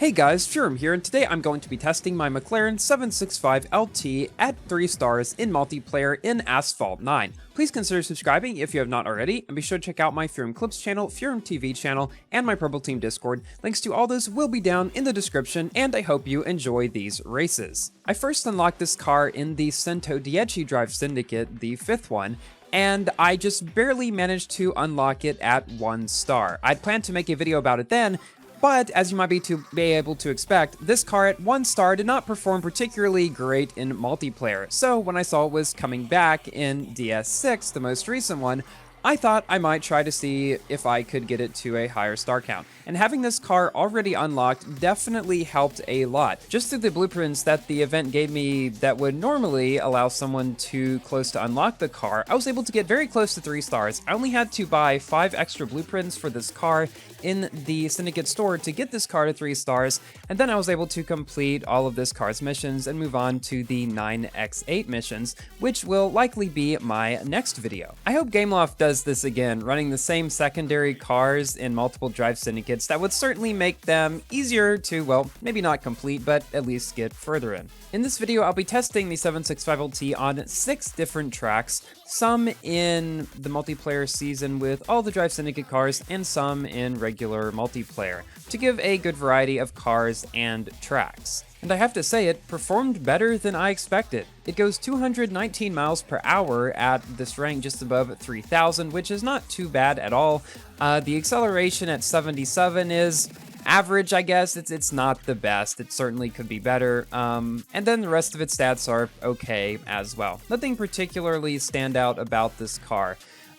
Hey guys, Furum here, and today I'm going to be testing my McLaren 765LT at 3 stars in multiplayer in Asphalt 9. Please consider subscribing if you have not already, and be sure to check out my Furum Clips channel, Furum TV channel, and my Purple Team Discord. Links to all those will be down in the description, and I hope you enjoy these races. I first unlocked this car in the Cento Dieci Drive Syndicate, the 5th one, and I just barely managed to unlock it at 1 star. I'd planned to make a video about it then, but as you might be able to expect, this car at 1 star did not perform particularly great in multiplayer. So when I saw it was coming back in DS6, the most recent one, I thought I might try to see if I could get it to a higher star count. And having this car already unlocked definitely helped a lot. Just through the blueprints that the event gave me that would normally allow someone too close to unlock the car, I was able to get very close to 3 stars. I only had to buy 5 extra blueprints for this car in the Syndicate store to get this car to 3 stars, and then I was able to complete all of this car's missions and move on to the 9x8 missions, which will likely be my next video. I hope Gameloft does this again, running the same secondary cars in multiple drive syndicates. That would certainly make them easier to, well, maybe not complete, but at least get further in. In this video, I'll be testing the 765LT on 6 different tracks, some in the multiplayer season with all the Drive Syndicate cars, and some in regular multiplayer, to give a good variety of cars and tracks. And I have to say, it performed better than I expected. It goes 219 miles per hour at this rank just above 3,000, which is not too bad at all. The acceleration at 77 is average, I guess. It's not the best. It certainly could be better. And then the rest of its stats are okay as well. Nothing particularly stand out about this car.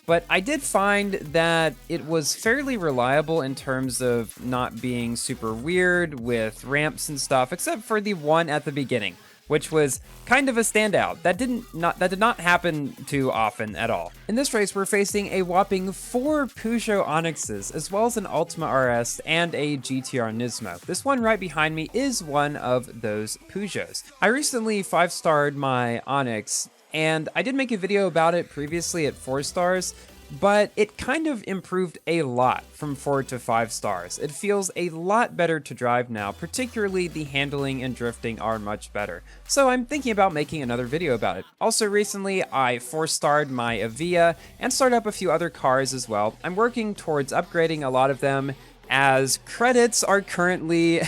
But I did find that it was fairly reliable in terms of not being super weird with ramps and stuff, except for the one at the beginning, which was kind of a standout. That did not happen too often at all. In this race, we're facing a whopping 4 Peugeot Onyxes, as well as an Ultima RS and a GTR Nismo. This one right behind me is one of those Peugeots. I recently 5-starred my Onyx, and I did make a video about it previously at 4 stars, but it kind of improved a lot from 4 to 5 stars. It feels a lot better to drive now, particularly the handling and drifting are much better. So I'm thinking about making another video about it. Also recently, I 4-starred my Avia and started up a few other cars as well. I'm working towards upgrading a lot of them, as credits are currently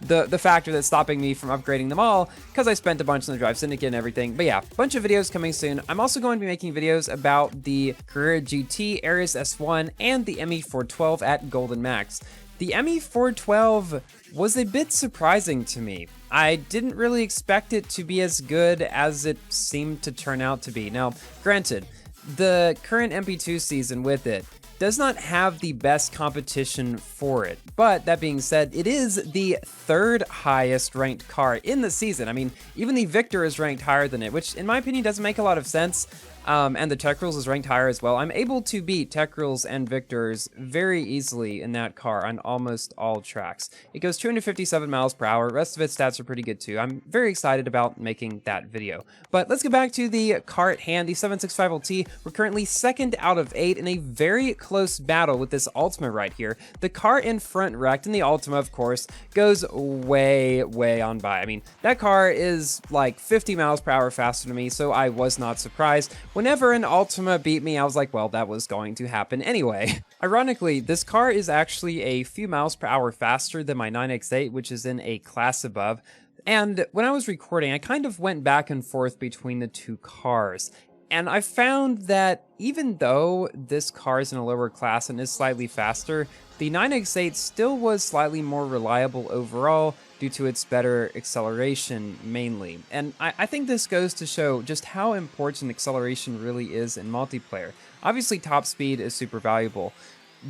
the factor that's stopping me from upgrading them all, because I spent a bunch on the Drive Syndicate and everything. But yeah, a bunch of videos coming soon. I'm also going to be making videos about the Carrera GT, Ares S1, and the ME412 at Golden Max. The ME412 was a bit surprising to me. I didn't really expect it to be as good as it seemed to turn out to be. Now, granted, the current MP2 season with it does not have the best competition for it, but that being said, it is the 3rd highest ranked car in the season. I mean, even the Victor is ranked higher than it, which in my opinion doesn't make a lot of sense. And the Tech Rules is ranked higher as well. I'm able to beat Tech Rules and Victors very easily in that car on almost all tracks. It goes 257 miles per hour. The rest of its stats are pretty good too. I'm very excited about making that video. But let's get back to the car at hand, the 765LT. We're currently 2nd out of 8 in a very close battle with this Ultima right here. The car in front wrecked, and the Ultima, of course, goes way on by. I mean, that car is like 50 miles per hour faster than me, so I was not surprised. Whenever an Ultima beat me, I was like, well, that was going to happen anyway. Ironically, this car is actually a few miles per hour faster than my 9x8, which is in a class above. And when I was recording, I kind of went back and forth between the 2 cars. And I found that even though this car is in a lower class and is slightly faster, the 9x8 still was slightly more reliable overall due to its better acceleration mainly. And I think this goes to show just how important acceleration really is in multiplayer. Obviously top speed is super valuable,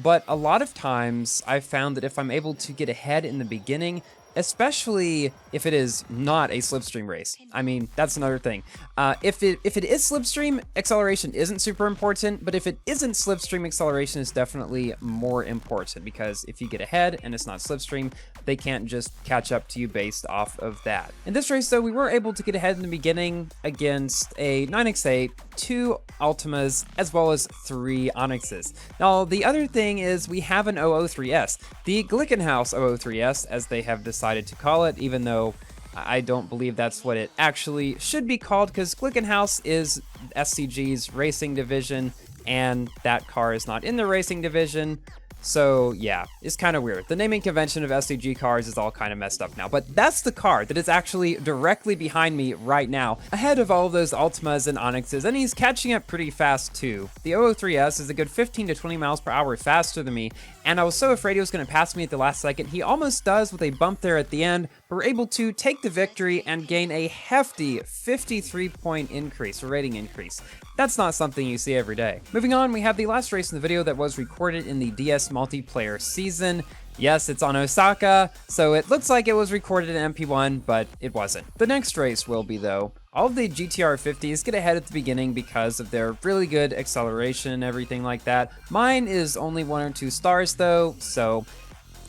but a lot of times I've found that if I'm able to get ahead in the beginning, especially if it is not a slipstream race. I mean, that's another thing. If it is slipstream, acceleration isn't super important, but if it isn't slipstream, acceleration is definitely more important, because if you get ahead and it's not slipstream, they can't just catch up to you based off of that. In this race, though, we were able to get ahead in the beginning against a 9x8, 2 Ultimas, as well as 3 Onyxes. Now, the other thing is we have an 003S, the Glickenhaus 003S, as they have decided decided to call it, even though I don't believe that's what it actually should be called, because Glickenhaus is SCG's racing division, and that car is not in the racing division. So yeah, it's kind of weird. The naming convention of SCG cars is all kind of messed up now, but that's the car that is actually directly behind me right now, ahead of all of those Altimas and Onyxes, and he's catching up pretty fast too. The 003S is a good 15 to 20 miles per hour faster than me, and I was so afraid he was going to pass me at the last second. He almost does with a bump there at the end, but we're able to take the victory and gain a hefty 53-point increase, or rating increase. That's not something you see every day. Moving on, we have the last race in the video that was recorded in the DS multiplayer season. Yes, it's on Osaka, so it looks like it was recorded in MP1, but it wasn't. The next race will be, though. All of the GTR 50s get ahead at the beginning because of their really good acceleration and everything like that. Mine is only 1 or 2 stars, though, so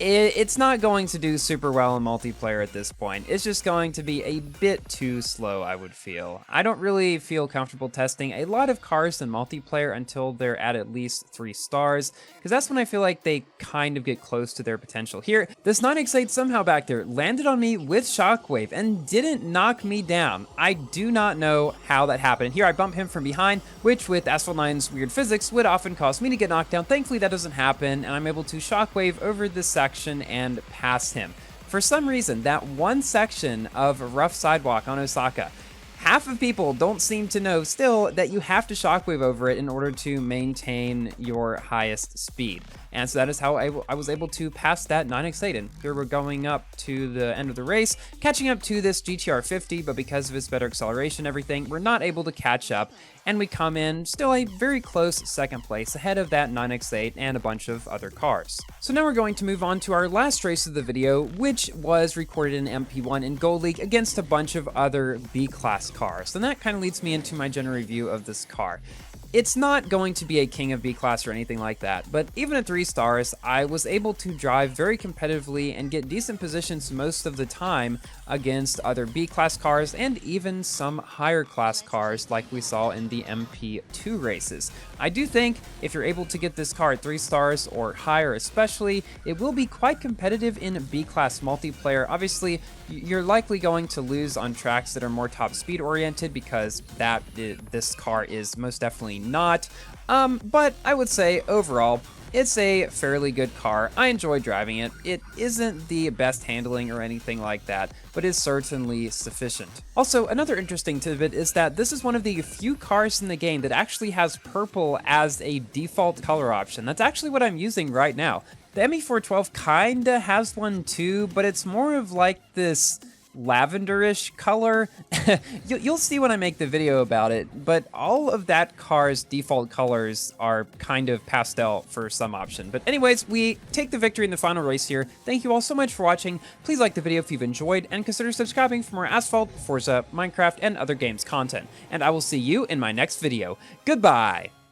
it's not going to do super well in multiplayer at this point. It's just going to be a bit too slow, I would feel. I don't really feel comfortable testing a lot of cars in multiplayer until they're at least 3 stars, because that's when I feel like they kind of get close to their potential. Here, this 9X8 somehow back there landed on me with Shockwave and didn't knock me down. I do not know how that happened. Here I bump him from behind, which with Asphalt 9's weird physics would often cause me to get knocked down. Thankfully that doesn't happen, and I'm able to Shockwave over this section and pass him. For some reason, that one section of rough sidewalk on Osaka, half of people don't seem to know still that you have to shockwave over it in order to maintain your highest speed. And so that is how I was able to pass that 9X8. And here we're going up to the end of the race, catching up to this GTR 50, but because of its better acceleration and everything, we're not able to catch up, and we come in still a very close second place ahead of that 9X8 and a bunch of other cars. So now we're going to move on to our last race of the video, which was recorded in MP1 in Gold League against a bunch of other B-class cars. And that kind of leads me into my general review of this car. It's not going to be a king of B-class or anything like that, but even at 3 stars, I was able to drive very competitively and get decent positions most of the time against other B-class cars and even some higher class cars like we saw in the MP2 races. I do think if you're able to get this car at 3 stars or higher especially, it will be quite competitive in B-class multiplayer. Obviously, you're likely going to lose on tracks that are more top speed oriented because this car is most definitely not. But I would say overall, it's a fairly good car. I enjoy driving it. It isn't the best handling or anything like that, but is certainly sufficient. Also, another interesting tidbit is that this is one of the few cars in the game that actually has purple as a default color option. That's actually what I'm using right now. The ME412 kinda has one too, but it's more of like this lavenderish color. You'll see when I make the video about it, but all of that car's default colors are kind of pastel for some option. But anyways, we take the victory in the final race here. Thank you all so much for watching. Please like the video if you've enjoyed, and consider subscribing for more Asphalt, Forza, Minecraft, and other games content. And I will see you in my next video. Goodbye!